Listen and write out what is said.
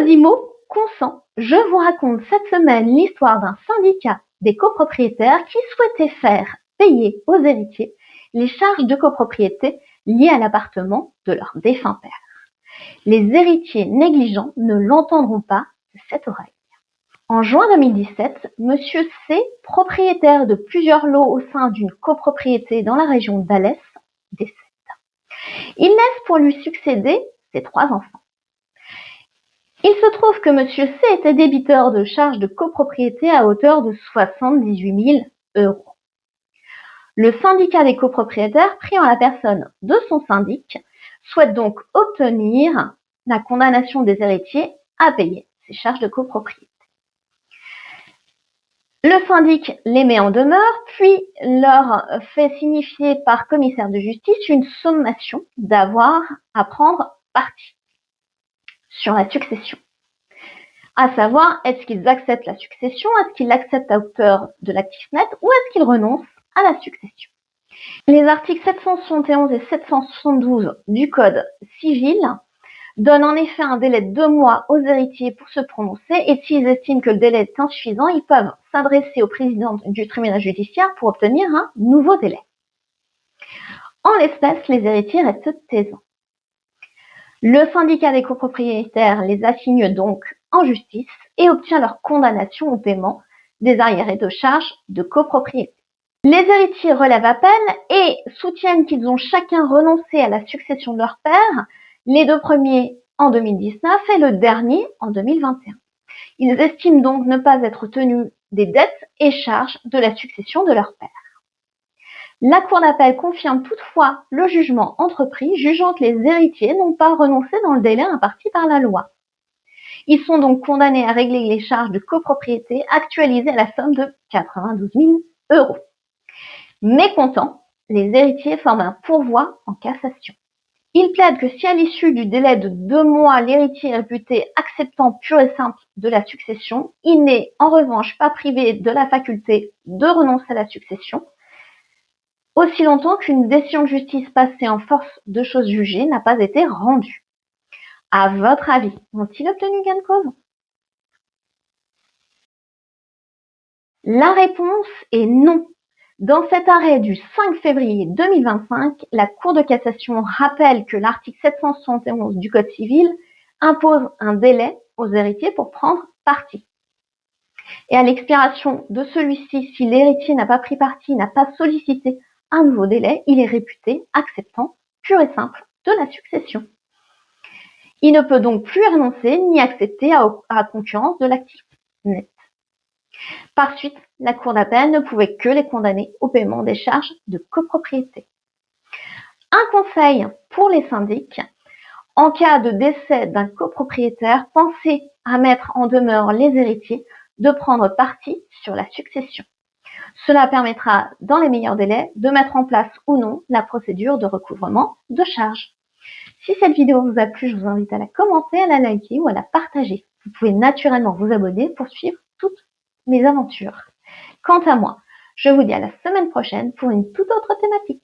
Elodie consent. Je vous raconte cette semaine l'histoire d'un syndicat des copropriétaires qui souhaitait faire payer aux héritiers les charges de copropriété liées à l'appartement de leur défunt père. Les héritiers négligents ne l'entendront pas de cette oreille. En juin 2017, Monsieur C, propriétaire de plusieurs lots au sein d'une copropriété dans la région d'Alès, décède. Il laisse pour lui succéder ses 3 enfants. Il se trouve que Monsieur C était débiteur de charges de copropriété à hauteur de 78 000 €. Le syndicat des copropriétaires, pris en la personne de son syndic, souhaite donc obtenir la condamnation des héritiers à payer ces charges de copropriété. Le syndic les met en demeure, puis leur fait signifier par commissaire de justice une sommation d'avoir à prendre parti sur la succession. À savoir, est-ce qu'ils acceptent la succession, est-ce qu'ils l'acceptent à hauteur de l'actif net ou est-ce qu'ils renoncent à la succession. Les articles 771 et 772 du Code civil donnent en effet un délai de 2 mois aux héritiers pour se prononcer et s'ils estiment que le délai est insuffisant, ils peuvent s'adresser au président du tribunal judiciaire pour obtenir un nouveau délai. En l'espèce, les héritiers restent taisants. Le syndicat des copropriétaires les assigne donc en justice et obtient leur condamnation au paiement des arriérés de charges de copropriété. Les héritiers relèvent appel et soutiennent qu'ils ont chacun renoncé à la succession de leur père, les 2 premiers en 2019 et le dernier en 2021. Ils estiment donc ne pas être tenus des dettes et charges de la succession de leur père. La Cour d'appel confirme toutefois le jugement entrepris, jugeant que les héritiers n'ont pas renoncé dans le délai imparti par la loi. Ils sont donc condamnés à régler les charges de copropriété actualisées à la somme de 92 000 €. Mécontents, les héritiers forment un pourvoi en cassation. Ils plaident que si à l'issue du délai de 2 mois, l'héritier est réputé acceptant pur et simple de la succession, il n'est en revanche pas privé de la faculté de renoncer à la succession, aussi longtemps qu'une décision de justice passée en force de chose jugée n'a pas été rendue. À votre avis, ont-ils obtenu gain de cause? La réponse est non. Dans cet arrêt du 5 février 2025, la Cour de cassation rappelle que l'article 771 du Code civil impose un délai aux héritiers pour prendre parti. Et à l'expiration de celui-ci, si l'héritier n'a pas pris parti, n'a pas sollicité un nouveau délai, il est réputé acceptant pur et simple de la succession. Il ne peut donc plus renoncer ni accepter à concurrence de l'actif net. Par suite, la Cour d'appel ne pouvait que les condamner au paiement des charges de copropriété. Un conseil pour les syndics, en cas de décès d'un copropriétaire, pensez à mettre en demeure les héritiers de prendre parti sur la succession. Cela permettra, dans les meilleurs délais, de mettre en place ou non la procédure de recouvrement de charges. Si cette vidéo vous a plu, je vous invite à la commenter, à la liker ou à la partager. Vous pouvez naturellement vous abonner pour suivre toutes mes aventures. Quant à moi, je vous dis à la semaine prochaine pour une toute autre thématique.